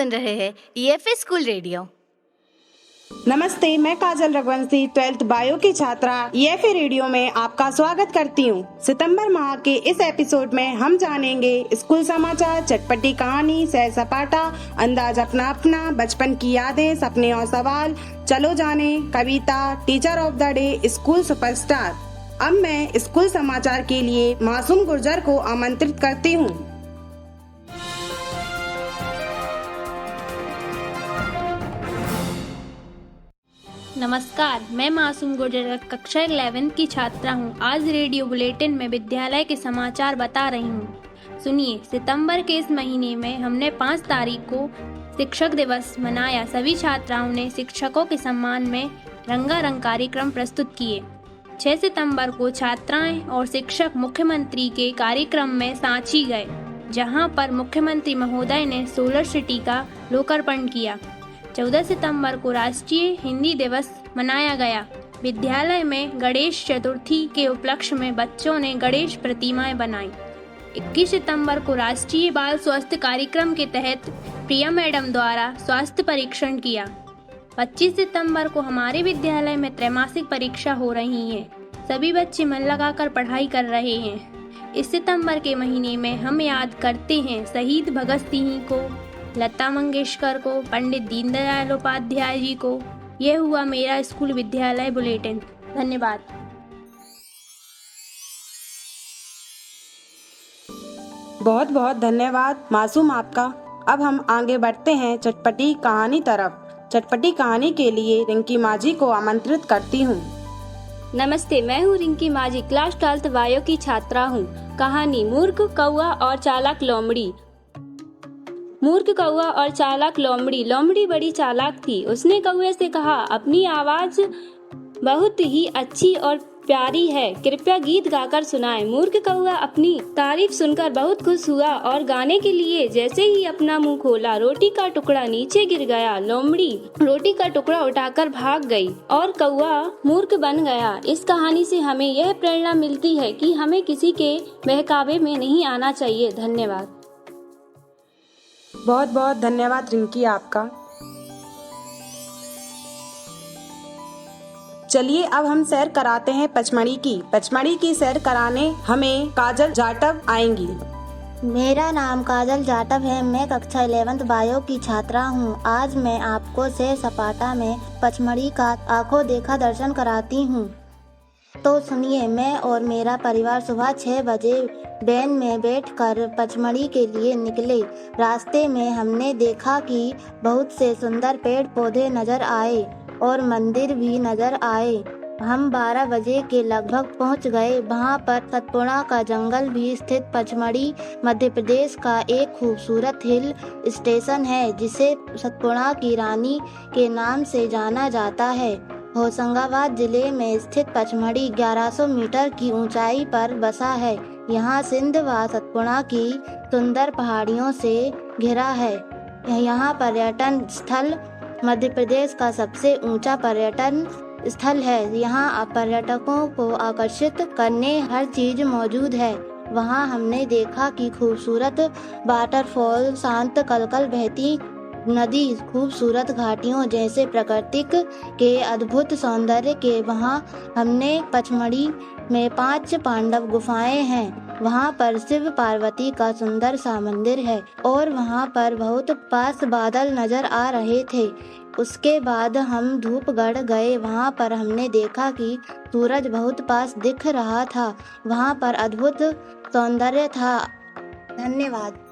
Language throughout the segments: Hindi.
सुन रहे हैं ईएफए स्कूल रेडियो। नमस्ते, मैं काजल रघुवंशी 12th बायो की छात्रा ईएफए रेडियो में आपका स्वागत करती हूँ। सितंबर माह के इस एपिसोड में हम जानेंगे स्कूल समाचार, चटपटी कहानी, सैर सपाटा, अंदाज अपना अपना, बचपन की यादें, सपने और सवाल, चलो जाने, Kavita, teacher of the day, school superstar. अब मैं स्कूल समाचार के लिए मासूम गुर्जर को आमंत्रित करती हूँ। नमस्कार, मैं मासूम गुर्जर कक्षा 11 की छात्रा हूँ। आज रेडियो बुलेटिन में विद्यालय के समाचार बता रही हूँ। सुनिए, सितंबर के इस महीने में हमने 5 तारीख को शिक्षक दिवस मनाया। सभी छात्राओं ने शिक्षकों के सम्मान में रंगारंग कार्यक्रम प्रस्तुत किए। 6 सितंबर को छात्राएं और शिक्षक मुख्यमंत्री के कार्यक्रम में सांची गए, जहां पर मुख्यमंत्री महोदय ने सोलर सिटी का लोकार्पण किया। 14 सितंबर को राष्ट्रीय हिंदी दिवस मनाया गया। विद्यालय में गणेश चतुर्थी के उपलक्ष्य में बच्चों ने गणेश प्रतिमाएं बनाई। 21 सितंबर को राष्ट्रीय बाल स्वास्थ्य कार्यक्रम के तहत प्रिया मैडम द्वारा स्वास्थ्य परीक्षण किया। 25 सितंबर को हमारे विद्यालय में त्रैमासिक परीक्षा हो रही है। सभी बच्चे मन लगाकर पढ़ाई कर रहे हैं। इस सितंबर के महीने में हम याद करते हैं शहीद भगत सिंह को, लता मंगेशकर को, पंडित दीनदयाल उपाध्याय जी को। यह हुआ मेरा स्कूल विद्यालय बुलेटिन। धन्यवाद। बहुत बहुत धन्यवाद मासूम आपका। अब हम आगे बढ़ते हैं चटपटी कहानी तरफ। चटपटी कहानी के लिए रिंकी माझी को आमंत्रित करती हूँ। नमस्ते, मैं हूँ रिंकी माझी, क्लास 12th बायो की छात्रा हूँ। कहानी मूर्ख कौआ और चालाक लोमड़ी। मूर्ख कौआ और चालाक लोमड़ी। लोमड़ी बड़ी चालाक थी। उसने कौए से कहा, अपनी आवाज बहुत ही अच्छी और प्यारी है, कृपया गीत गाकर सुनाएं। मूर्ख कौआ अपनी तारीफ सुनकर बहुत खुश हुआ और गाने के लिए जैसे ही अपना मुंह खोला, रोटी का टुकड़ा नीचे गिर गया। लोमड़ी रोटी का टुकड़ा उठाकर भाग गई और कौआ मूर्ख बन गया। इस कहानी से हमें यह प्रेरणा मिलती है कि हमें किसी के बहकावे में नहीं आना चाहिए। धन्यवाद। बहुत बहुत धन्यवाद रिंकी आपका। चलिए अब हम सैर कराते हैं पचमढ़ी की। पचमढ़ी की सैर कराने हमें काजल जाटव आएंगी। मेरा नाम काजल जाटव है। मैं कक्षा 11th बायो की छात्रा हूँ। आज मैं आपको सैर सपाटा में पचमढ़ी का आंखों देखा दर्शन कराती हूँ। तो सुनिए, मैं और मेरा परिवार सुबह 6 बजे वैन में बैठकर पचमढ़ी के लिए निकले। रास्ते में हमने देखा कि बहुत से सुंदर पेड़ पौधे नजर आए और मंदिर भी नजर आए। हम 12 बजे के लगभग पहुंच गए। वहां पर सतपुड़ा का जंगल भी स्थित पचमढ़ी मध्य प्रदेश का एक खूबसूरत हिल स्टेशन है, जिसे सतपुड़ा की रानी के नाम से जाना जाता है। होशंगाबाद जिले में स्थित पचमढ़ी 1100 मीटर की ऊंचाई पर बसा है। यहाँ सिंध व सतपुड़ा की सुंदर पहाड़ियों से घिरा है। यहाँ पर्यटन स्थल मध्य प्रदेश का सबसे ऊंचा पर्यटन स्थल है। यहाँ पर्यटकों को आकर्षित करने हर चीज मौजूद है। वहाँ हमने देखा कि खूबसूरत वाटरफॉल, शांत कलकल बहती नदी, खूबसूरत घाटियों जैसे प्राकृतिक के अद्भुत सौंदर्य के। वहाँ हमने पचमढ़ी में 5 पांडव गुफाएं हैं। वहाँ पर शिव पार्वती का सुंदर सा मंदिर है और वहाँ पर बहुत पास बादल नजर आ रहे थे। उसके बाद हम धूपगढ़ गए। वहाँ पर हमने देखा कि सूरज बहुत पास दिख रहा था। वहाँ पर अद्भुत सौंदर्य था। धन्यवाद।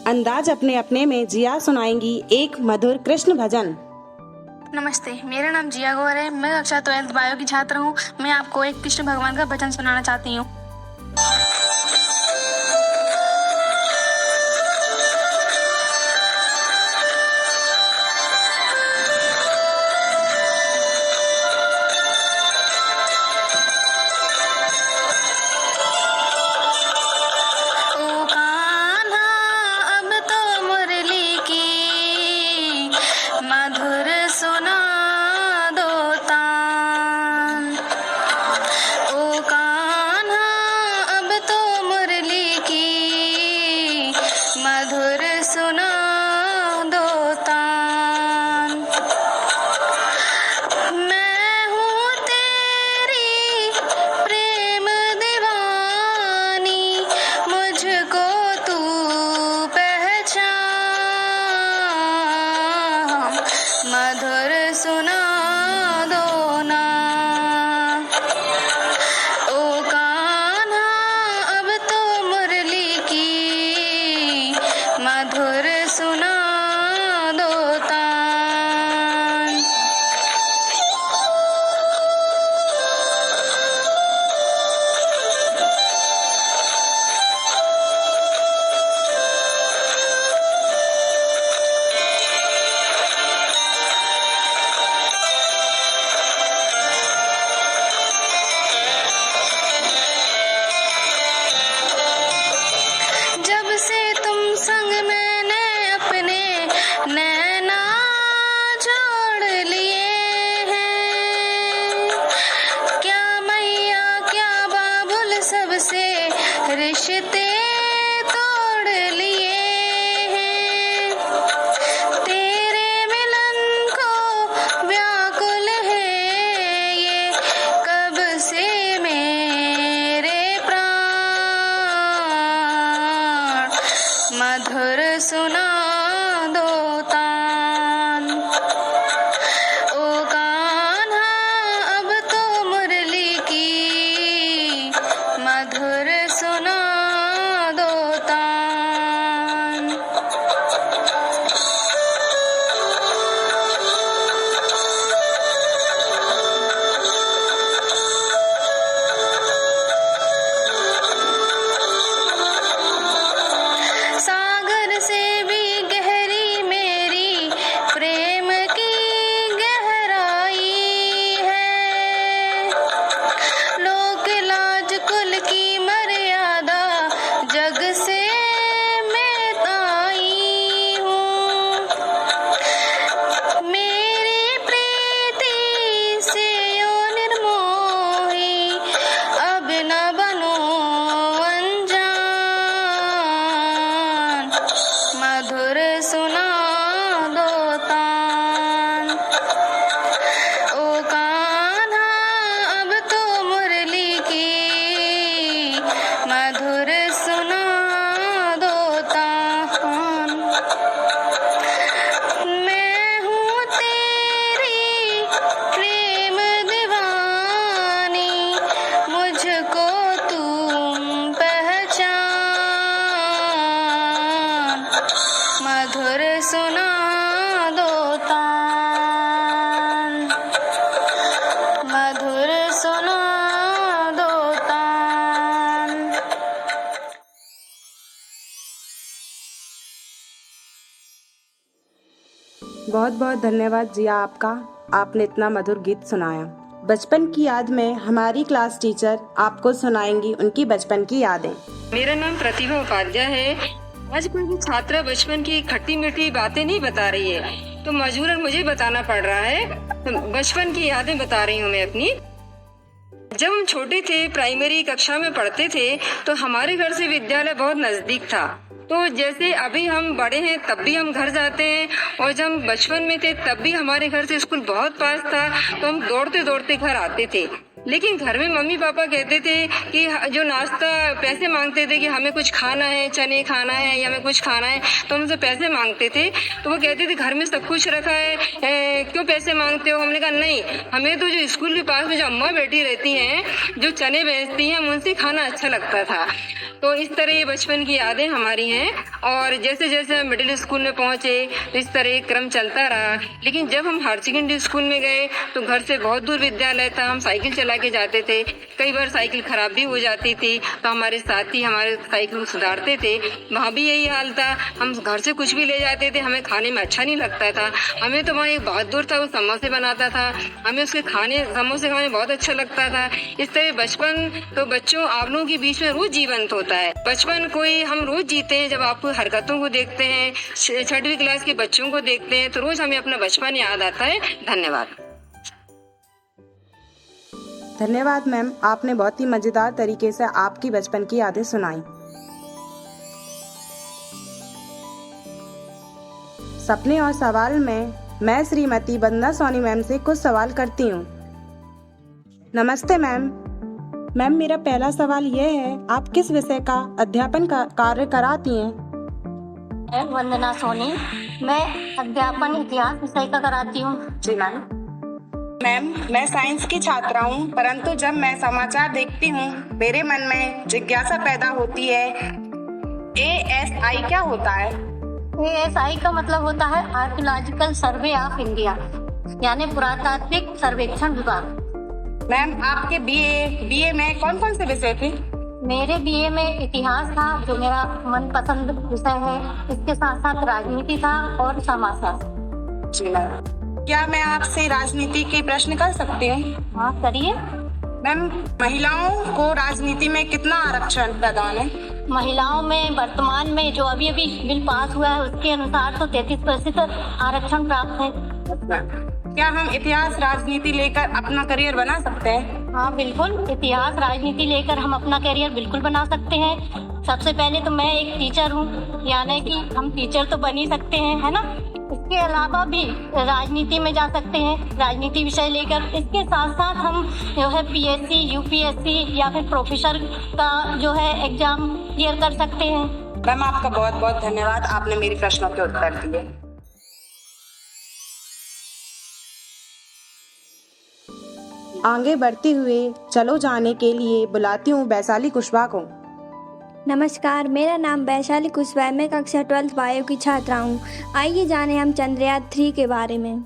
अंदाज अपने अपने में जिया सुनाएंगी एक मधुर कृष्ण भजन। नमस्ते, मेरा नाम जिया गौर है। मैं कक्षा 12th बायो की छात्रा हूँ। मैं आपको एक कृष्ण भगवान का भजन सुनाना चाहती हूँ। मधुर सुना दो तान, ओ कान्हा अब सुना दो ना। ओ कान्हा अब तो मुरली की मधुर सुना दो तान। जब से तुम संग मैंने अपने नैना जोड़ लिए हैं, क्या मैया क्या बाबुल सबसे रिश्ते तोड़ लिए हैं। तेरे मिलन को व्याकुल है ये कब से मेरे प्राण। मधुर सुना दो तान। ओ कान्हा अब तो मुरली की मधुर सुना दो तान। सागर से भी गहरी मेरी प्रेम की गहराई है। लोक लाज कुल की मर्यादा जग से मैं ताई हूँ। मेरी प्रीति से यो निर्मोही अब न बनो अनजान। मधुर सुना दो तान। ओ कान्हा अब तो मुरली की मधुर सुना दो तान। मैं हूँ तेरी प्रेम दीवानी, मुझको तुम पहचान। मधुर सुना दो तान। मधुर सुना दो तान। बहुत बहुत धन्यवाद जिया आपका, आपने इतना मधुर गीत सुनाया। बचपन की याद में हमारी क्लास टीचर आपको सुनाएंगी उनकी बचपन की यादें। मेरा नाम प्रतिभा उपाध्याय है। आज कोई भी छात्रा बचपन की खट्टी मीठी बातें नहीं बता रही है, तो मजबूरन मुझे बताना पड़ रहा है। तो बचपन की यादें बता रही हूँ मैं अपनी। जब हम छोटे थे, प्राइमरी कक्षा में पढ़ते थे, तो हमारे घर से विद्यालय बहुत नजदीक था। तो जैसे अभी हम बड़े हैं तब भी हम घर जाते हैं, और जब हम बचपन में थे तब भी हमारे घर से स्कूल बहुत पास था, तो हम दौड़ते दौड़ते घर आते थे। लेकिन घर में मम्मी पापा कहते थे कि जो नाश्ता पैसे मांगते थे कि हमें कुछ खाना है, चने खाना है या हमें कुछ खाना है, तो हमसे पैसे मांगते थे। तो वो कहते थे घर में सब कुछ रखा है, क्यों पैसे मांगते हो। हमने कहा नहीं, हमें तो जो स्कूल के पास में जो अम्मा बैठी रहती हैं, जो चने बेचती हैं, उनसे खाना अच्छा लगता था। तो इस तरह ये बचपन की यादें हमारी हैं। और जैसे जैसे हम मिडिल स्कूल में पहुंचे तो इस तरह एक क्रम चलता रहा। लेकिन जब हम हायर सेकेंडरी स्कूल में गए तो घर से बहुत दूर विद्यालय था, हम साइकिल चला के जाते थे। कई बार साइकिल खराब भी हो जाती थी, तो हमारे साथी हमारे साइकिल को सुधारते थे। वहाँ भी यही हाल था, हम घर से कुछ भी ले जाते थे, हमें खाने में अच्छा नहीं लगता था। हमें तो वहाँ एक बहादुर था, वो समोसे बनाता था, हमें उसके समोसे खाने बहुत अच्छा लगता था। इस तरह बचपन तो बच्चों आप लोगों के बीच में रोज जीवंत होता है। बचपन कोई हम रोज जीते हैं। जब आपको हरकतों को देखते हैं, 6वीं क्लास के बच्चों को देखते हैं, तो रोज हमें अपना बचपन याद आता है। धन्यवाद। धन्यवाद मैम, आपने बहुत ही मजेदार तरीके से आपकी बचपन की यादें सुनाई। सपने और सवाल में मैं श्रीमती वंदना सोनी मैम से कुछ सवाल करती हूँ। नमस्ते मैम। मैम मेरा पहला सवाल यह है, आप किस विषय का अध्यापन का कार्य कराती हैं? मैं वंदना सोनी। मैं अध्यापन इतिहास विषय का कराती हूँ। जी मैम। मैम, मैं साइंस की छात्रा हूँ, परंतु जब मैं समाचार देखती हूँ मेरे मन में जिज्ञासा पैदा होती है। ASI क्या होता है? ASI का मतलब होता है आर्कियोलॉजिकल सर्वे ऑफ इंडिया, यानी पुरातात्विक सर्वेक्षण विभाग। मैम, आपके BA में कौन कौन से विषय थे? मेरे BA में इतिहास था, जो मेरा मनपसंद विषय है। इसके साथ साथ राजनीति था और समाजशास्त्र। जी मैम। क्या मैं आपसे राजनीति के प्रश्न कर सकती हूँ? हाँ, करिए। मैम, महिलाओं को राजनीति में कितना आरक्षण प्रदान है? महिलाओं में वर्तमान में जो अभी बिल पास हुआ है उसके अनुसार तो 33% आरक्षण प्राप्त है। क्या हम इतिहास राजनीति लेकर अपना करियर बना सकते हैं? हाँ बिल्कुल, इतिहास राजनीति लेकर हम अपना करियर बिल्कुल बना सकते हैं। सबसे पहले तो मैं एक टीचर हूँ, यानी कि हम टीचर तो बन ही सकते हैं, है ना। इसके अलावा भी राजनीति में जा सकते हैं, राजनीति विषय लेकर। इसके साथ साथ हम जो है PSC, UPSC या फिर प्रोफेसर का जो है एग्जाम क्लियर कर सकते हैं। मैम, आपका बहुत बहुत धन्यवाद, आपने मेरे प्रश्नों के उत्तर दिए। आगे बढ़ते हुए चलो जाने के लिए बुलाती हूँ वैशाली कुशवाहा को। नमस्कार, मेरा नाम वैशाली कुशवाहा है। मैं कक्षा 12 बायो की छात्रा हूँ। आइए जाने हम चंद्रयान 3 के बारे में।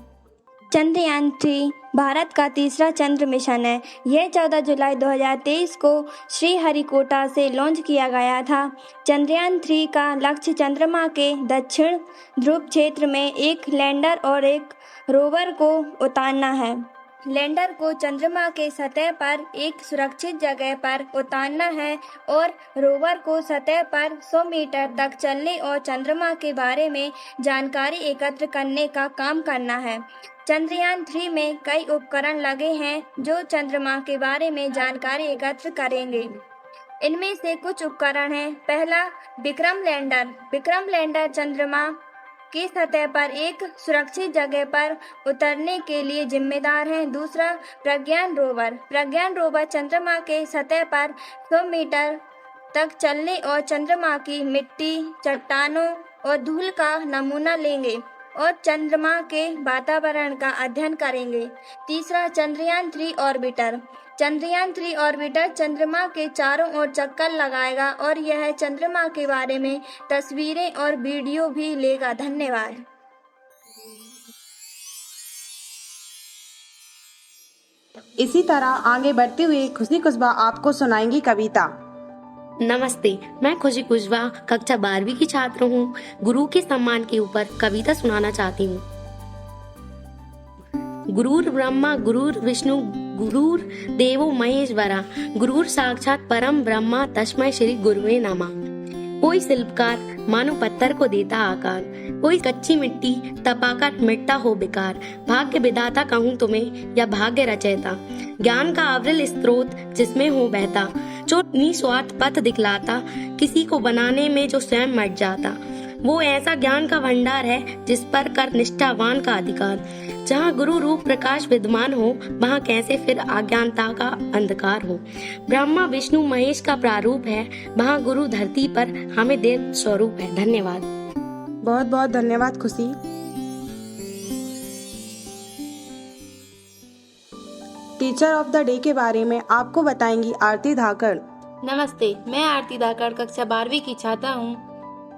चंद्रयान 3 भारत का तीसरा चंद्र मिशन है। यह 14 जुलाई 2023 को श्रीहरिकोटा से लॉन्च किया गया था। चंद्रयान 3 का लक्ष्य चंद्रमा के दक्षिण ध्रुव क्षेत्र में एक लैंडर और एक रोवर को उतारना है। लैंडर को चंद्रमा के सतह पर एक सुरक्षित जगह पर उतारना है और रोवर को सतह पर 100 मीटर तक चलने और चंद्रमा के बारे में जानकारी एकत्र करने का काम करना है। चंद्रयान 3 में कई उपकरण लगे हैं जो चंद्रमा के बारे में जानकारी एकत्र करेंगे। इनमें से कुछ उपकरण हैं। पहला, विक्रम लैंडर। विक्रम लैंडर चंद्रमा की सतह पर एक सुरक्षित जगह पर उतरने के लिए जिम्मेदार है। दूसरा, प्रज्ञान रोवर। प्रज्ञान रोवर चंद्रमा के सतह पर 100 मीटर तक चलने और चंद्रमा की मिट्टी, चट्टानों और धूल का नमूना लेंगे और चंद्रमा के वातावरण का अध्ययन करेंगे। तीसरा, चंद्रयान 3 ऑर्बिटर। चंद्रयान 3 ऑर्बिटर चंद्रमा के चारों ओर चक्कर लगाएगा और यह चंद्रमा के बारे में तस्वीरें और वीडियो भी लेगा। धन्यवाद। इसी तरह आगे बढ़ते हुए खुशी कुशवाहा आपको सुनाएंगी कविता। नमस्ते, मैं खुशी कुशवाहा कक्षा 12वीं की छात्र हूँ। गुरु के सम्मान के ऊपर कविता सुनाना चाहती हूँ। गुरुर् ब्रह्मा गुरुर् विष्णु गुरुर् देवो महेश्वरा गुरुर् साक्षात परम ब्रह्मा तस्मै श्री गुरुवे नमः। कोई शिल्पकार मानो पत्थर को देता आकार, कोई कच्ची मिट्टी तपाकर मिटता हो बेकार। भाग्य विधाता कहूँ तुम्हें या भाग्य रचयिता, ज्ञान का अविरल स्रोत जिसमें हो बहता, जो निस्वार्थ पथ दिखलाता, किसी को बनाने में जो स्वयं मट जाता। वो ऐसा ज्ञान का भंडार है जिस पर कर निष्ठावान का अधिकार। जहाँ गुरु रूप प्रकाश विद्यमान हो वहाँ कैसे फिर अज्ञानता का अंधकार हो। ब्रह्मा विष्णु महेश का प्रारूप है, वहाँ गुरु धरती पर हमें देव स्वरूप है। धन्यवाद। बहुत बहुत धन्यवाद खुशी। टीचर ऑफ द डे के बारे में आपको बताएंगी आरती धाकड़। नमस्ते, मैं आरती धाकड़ कक्षा 12वीं की छात्रा हूँ।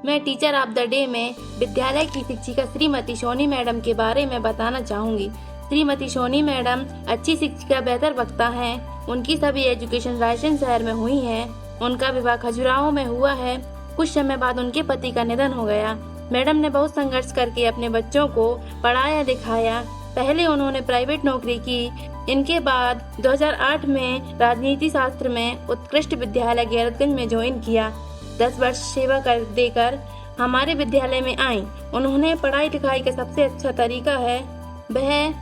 मैं टीचर ऑफ द डे में विद्यालय की शिक्षिका श्रीमती सोनी मैडम के बारे में बताना चाहूँगी। श्रीमती सोनी मैडम अच्छी शिक्षिका, बेहतर वक्ता हैं। उनकी सभी एजुकेशन रायसेन शहर में हुई है। उनका विवाह खजुराहो में हुआ है। कुछ समय बाद उनके पति का निधन हो गया। मैडम ने बहुत संघर्ष करके अपने बच्चों को पढ़ाया लिखाया। पहले उन्होंने प्राइवेट नौकरी की। इनके बाद 2008 में राजनीति शास्त्र में उत्कृष्ट विद्यालय गैरतगंज में ज्वाइन किया। 10 वर्ष सेवा कर देकर हमारे विद्यालय में आई। उन्होंने पढ़ाई लिखाई का सबसे अच्छा तरीका है वह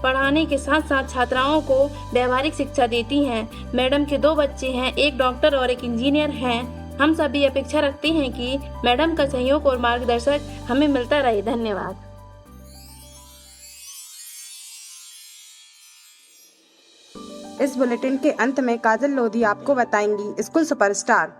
पढ़ाने के साथ साथ छात्राओं को व्यवहारिक शिक्षा देती हैं। मैडम के 2 बच्चे हैं, एक डॉक्टर और एक इंजीनियर हैं। हम सभी अपेक्षा रखते हैं कि मैडम का सहयोग और मार्गदर्शक हमें मिलता रहे। धन्यवाद। इस बुलेटिन के अंत में काजल लोधी आपको बताएंगी स्कूल सुपरस्टार।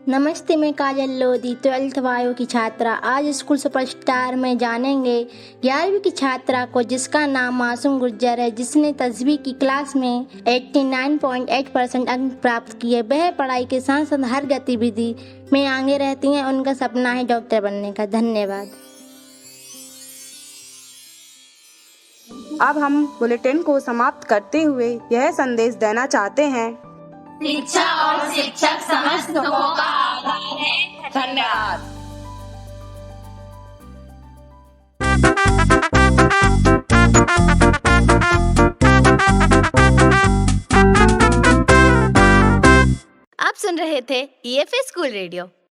नमस्ते, मैं काजल लोधी 12th वायु की छात्रा। आज स्कूल सुपरस्टार में जानेंगे 11वीं की छात्रा को जिसका नाम मासूम गुर्जर है, जिसने 10वीं की क्लास में 89.8% अंक प्राप्त किए। वह पढ़ाई के साथ साथ हर गतिविधि में आगे रहती हैं। उनका सपना है डॉक्टर बनने का। धन्यवाद। अब हम बुलेटिन को समाप्त करते हुए यह संदेश देना चाहते हैं। शिक्षा और शिक्षक समस्त सुखों का आधार है। धन्यवाद। आप सुन रहे थे EFA स्कूल रेडियो।